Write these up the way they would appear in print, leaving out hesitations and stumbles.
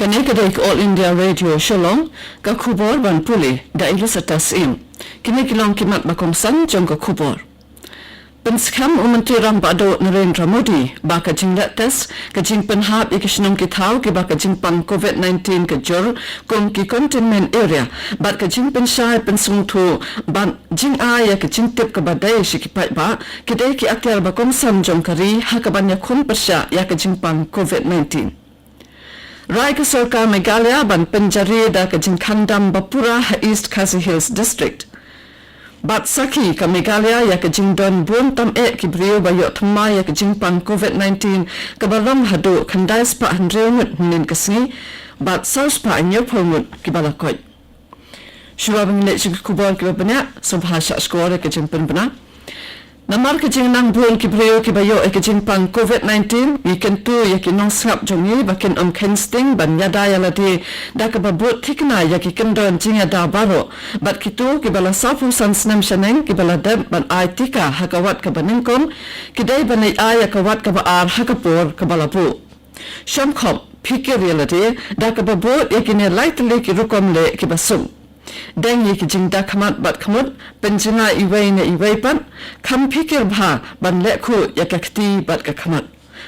Kani kadai All India Radio Shalom ka khubor ban puli da ilus atas im. Kini kilong kimat bakomsan jong ka khubor. Penskam Menteri Ram Bado Narendra Modi baka jing tes ka jing penhap ikishnong kitau ki baka jing pang COVID-19 ka jor kong ki containment area bat ka jing pensyai pensung tu ban jing ya ka jing tip ka badai shikipai ba kidai ki akyar bakomsan jong kari hakabanya khun persya ya ka jing pang COVID-19. Rai ka Sarkar Meghalaya ban penjari da ka jing khandam Bapura East Khasi Hills District. Bat saki ka Meghalaya ya ka jing don buon tam ki brio ba yo thma ya ka jing pang COVID-19 ka balam hadu khandai spa handreungut nin kasni bat saus pa anyo phongut ki balakoi. Shua bang le chig kubor ki banya subhasha skore ka jing penbana. Namar ka jing nang buon ki brio ki ba yo ka jing pang COVID-19 weekend tu ya ki nong sngap jongi bakin kensting ban yada ya lati da ka babut thikna ya ki kendon jing da baro bat kitu ki bala safu sansnam shaneng ki bala deb ban aitika hakawat ka baningkom ki dai banai aya ka wat ka ba ar hakapor ka bala pu shamkhom phike reality da ka babut ya ki ne lightly ki rukom le ki basum Deng ye ki jing da khamat bat khamut penjina iwai ne iwai pan kham phikir bha ban le khu ya ka khti bat ka khamat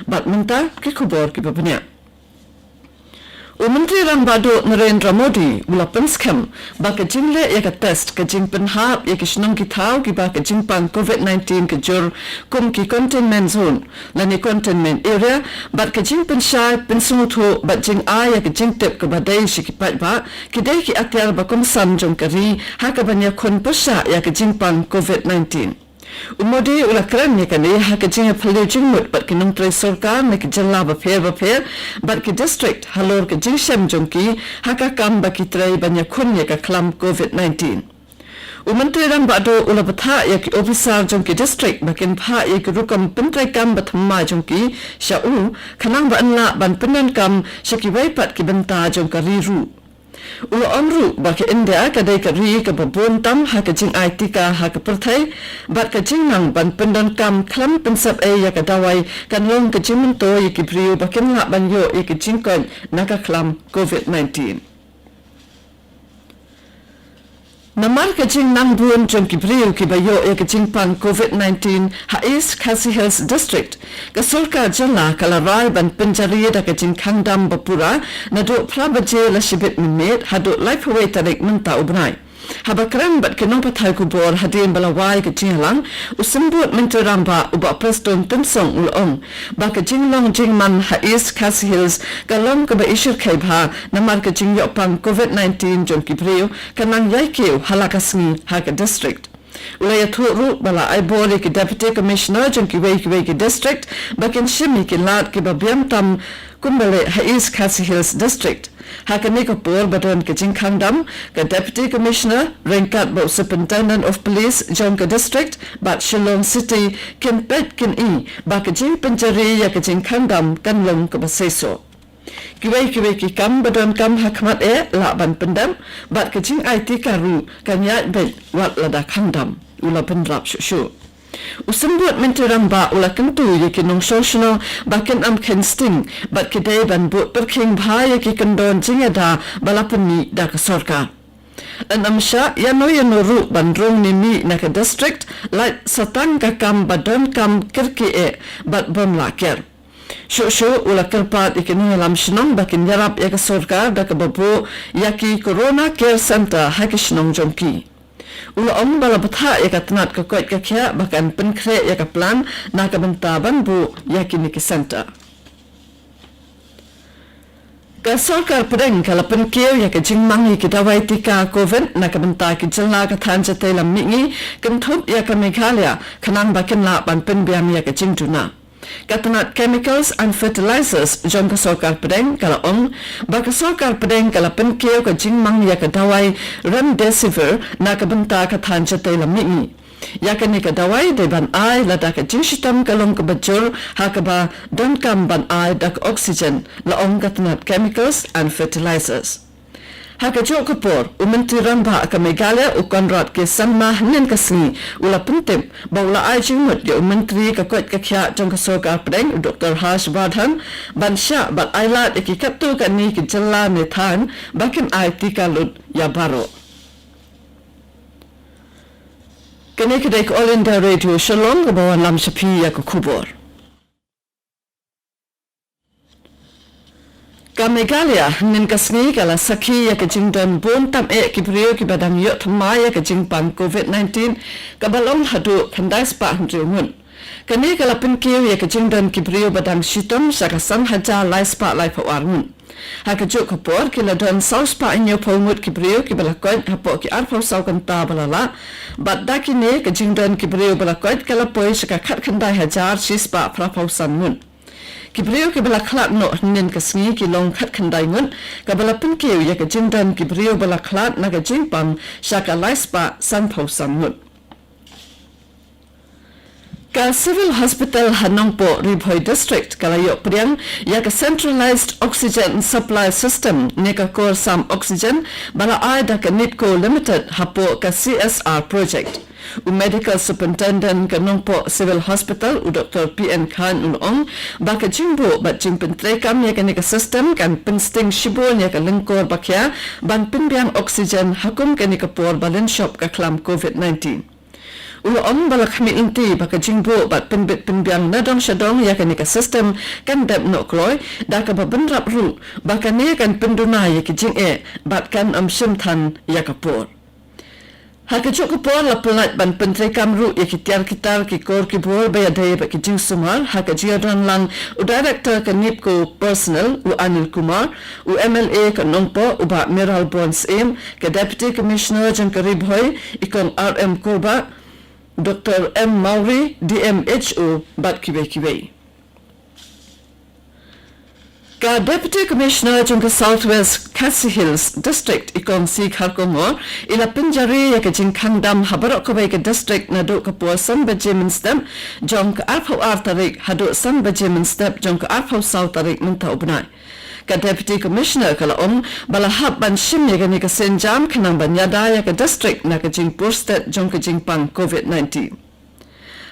bat minta ki khubor ki babnya Menteri Ram Bado Narendra Modi ula penskam baka jingle ya ka test ka jing penhap ya kishnong ki thau ki baka jing pang COVID-19 ka jur kum ki containment zone lani containment area bat ka jing penshai pensumutu bat jing ya ka jing tip ka badai shikipat ba ki dai ki akyar ba komsan jong kari hakabanya kon pasha ya ka jing pang COVID-19 Umodi ula kran ni kani haka jinga phale jingmut bat kinong tre sarkar ne ki jalla ba pher bat ki district halor ka jingshem jongki haka kam ba ki tre banya khun ne ka khlam COVID-19 Menteri Ram Bado ula batha ya ki officer jongki district bakin pha ya ki rukam pentre kam bathamma jongki shau khanang ba anla ban penan kam shaki wai pat ki banta jong ka riru Ula omru baka India kadai ka ri ka babon tam haka jing aitika haka perthai bat ka jing nang ban pendan kam klam pensap ya ka dawai kan long ka jing to ya ki brio bakin la ban yo ya ki jing kon naka klam COVID-19 Namar ka jing nang buon jong ki brio ki bayo ya ka jing pang COVID-19 ha East Khasi Hills District ka Sarkar jalla kala rai ban penjari da ka jing khandam Bapura na do prabaje la shibit minute hadu life away tarik menta ubnai Habakran bat kenong pathai kubor hadin balawai ka jinglang usambut Menteri Ramba uba preston temsong ulong baka jinglong jingman ha East Khasi Hills kalong ka ba ishir khaibha namar ka jingyo pang COVID-19 jong kibreo kanang yaikeu halakasngi ha ka district Ulaya thuru bala ai bore ki deputy commissioner jong ki wei ki district bakin shimi ki lat ki babiam tam kumbale ha East Khasi Hills district Hakani ka por badon ka jing khandam ka deputy commissioner Rengkat bo superintendent of police jong ka district bat Shillong city kin pet kin ba ka jing penjari ya ka jing khandam kan long ka baseso Kiwai ki kam badon kam hakmat la ban pendam bat ka jing IT karu kan ya be wat lada khandam ula pendrap shu Usambut Menteri Ramba ula kentu ye ki nong social bakin kensting bat kidai ban but perking bhaya ki kendon jingada balapani da ka sarkar Anamsha yano ru ban rong ni mi na ka district like satang ka kam badon kam kirki bat bon laker Shushu ula kerpat ikini lam shnong bakin yarap ya ka sarkar da ka babu yaki corona care center hakishnong jongki Ula bala batha ya ka tanat ka koit ka kya bakan penkre ya ka plan na ka bentaban bu yakini ki center. Ka sarkar pedeng kala penkir ya ka jingmangi ki dawai tika COVID na ka benta ki jalla ka thanja telam mingi kentup ya ka Meghalaya kanang bakin la ban penbiam ya ka jingtuna. Katanat chemicals and fertilizers jong ka sarkar pedeng kala baka sarkar pedeng kala penkeo ka jingmang ya ka dawai remdesivir na ka benta ka thanja telam mingi ya ka ni ka dawai de ban ai la da ka jingshitam kalong ka bajur ha ka ba don kam ban ai da ka oxygen la katanat chemicals and fertilizers Hakajo kapor Menteri Rambha ke Meghalaya Konrad ke Sanma nen kasni ula pentim baula ai jingmut ya Menteri ke kot ke khia jong ke sorkar pedeng Dr. Harsh Vardhan bansha bal ailat ki kaptu ka ni ki jalla ne than bakin ai tika lut ya baro kene kedai ke All India Radio Shalom ke bawan lam sapi ya ke kubur ka Meghalaya nin kasni kala sakhi ya ke jingdon bon tam ki brio ki badang yo thma ya ke jingpang COVID-19 ka balong hadu khandai spa hunjungun kani kala pinkiu ya ke jingdon ki brio badang shitom saka san haja lai spa lai pawarun ha ke jo kapor ki la don south spa inyo pomut ki brio ki balakon hapo ki arpau sau kanta balala bat dakine ke jingdon ki brio balakon kala poi saka khat khandai hajar shi spa prapau sanmun Kibriyo ke bala khlat no nin kasngi ki long khat khandai ngun ka bala pinkiu ya ka jingdan kibriyo bala khlat na ka jingpang shaka laispa san phau sam ngut ka civil hospital Hanongpo Ribhoi district kalayo priang ya ka centralized oxygen supply system ne ka kor sam oxygen bala ai da ka nitco limited hapo ka CSR project medical superintendent ka Nongpo Civil Hospital Dr. PN Khan Ulong baka jingbo bat jingpen trekam ya ka system kan pinsting shibon ya ka lingkor bakya ban pinbiang oxygen hakum ka por balance shop ka klam COVID-19 Ulong bala khami inti baka jingbo bat pinbit pinbiang nadong shadong ya ka system kan dep no kloy da ka babenrap ru baka ne kan penduna ya ki jing bat kan amshim than ya ka por Hakajuk kapor la pelat ban pentri kamru ya kitiar kitar ki kor ki bor baya day ba ki jing sumar hakajiadon lang director ka nipko personal Anil Kumar MLA ka Nongpo ba Miral Bonds ka deputy commissioner jang ka Ribhoi ikon RM Korba Dr. M Mauri DMHO bat kibe Ka Deputy Commissioner jong ka Southwest Khasi Hills District ikong si Kharkomor ila pinjari ya ka jing khandam habarok ko ka district na do ka po san bajimin step jong ka arpau tarik hado san bajimin step jong ka arpau south tarik munta ubnai ka Deputy Commissioner kala balahap ban shim ya ka ni ka senjam kanang banyada ya ka district na ka jing pur state jong ka jing pang COVID-19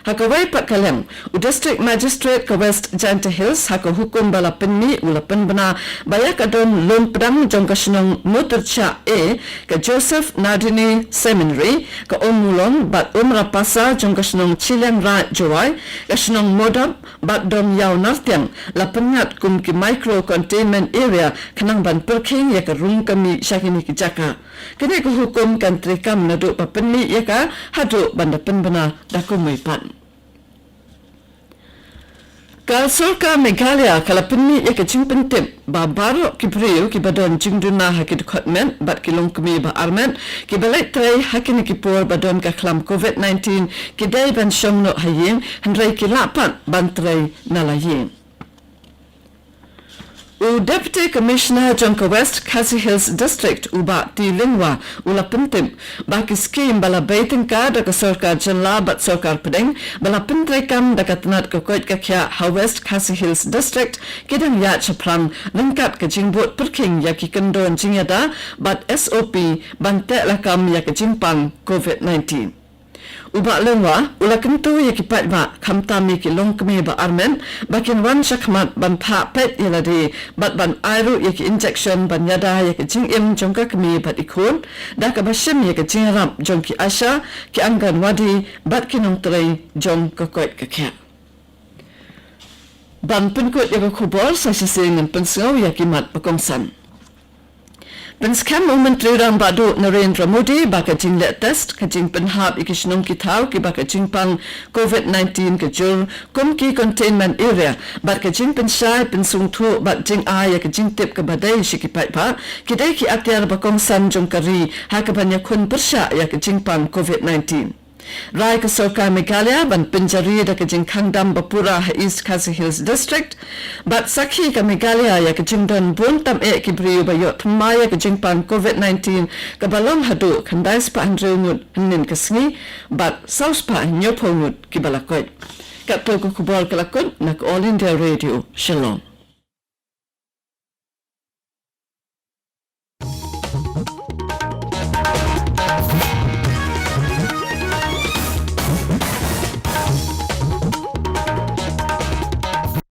Hakawai Pak Kalem, District Magistrate ka West Janta Hills, haka hukum bala penni ulapan bana bayak adon lon pedang jong ka sinong Mutercha ka Joseph Nadini Seminary, ka Mulong bat Rapasa jong ka sinong Chilang Ra Joy, ka sinong Modab bat dom yaw nartiang, lapengat kum ki micro containment area kanang ban perking ya ka rung kami syakini ki jaka. Kini ka hukum kan trikam na do pa penni ya ka hado banda penbana dakumay pan. Ka sorka Meghalaya kala pinni ya ka jingpentim ba baro ki priyo ki badon jingduna hakid khotmen bat ki longkmi ba armen ki balai trai hakini ki por badon ka klam COVID-19 ki dai ban shomno hayeng handrai ki lapan ban trai nalayeng Deputy Commissioner Jongka West Khasi Hills District uba ti lingwa ula pentim baki scheme bala baiting ka da ka sorkar jalla bat sorkar pedeng bala pentrekam da ka tanat ka koit ka kya ha West Khasi Hills District kidang ya chaplang lengkat ka jingbot perking ya ki kendon jingyada bat SOP bante lakam ya ka jingpang COVID-19 Uba lengwa ula kentu ya kipat ba kamtami ki longkmi ba armen bakin wan shakmat ban pa pet yaladi bat ban airu ya ki injection ban yada ya ki jingim jongka kmi bat ikun da ka bashim ya ki jingram jongki asha ki anggan wadi bat ki nongtrai jong ka koit ka kya ban penkut ya ka kubor sa sising pensau ya ki mat pakongsan Penskam Menteri Rambadu Narendra Modi baka jing let test ka jing penhap ikishnong kitau ki baka jing pang COVID-19 ka jur kum ki containment area bat ka jing pensyai pensung tu bat jing ay ka jing tip ka badai shikipai pa kidai ki atyar bakong san jong kari ha ka banya kun persya ya ka jing pang COVID-19 Rai ka sorkar Meghalaya ban pinjari da ka jing kangdam bapura ha East Khasi Hills District bat sakhi ka Meghalaya ya ka jing don bon tam ki briyo bayo thmaya ka jing pan COVID-19 ka balong hadu khandai spa handrungut nin kasngi bat south pa nyopongut ki balakot ka to ko kubol kalakot nak All India Radio Shalom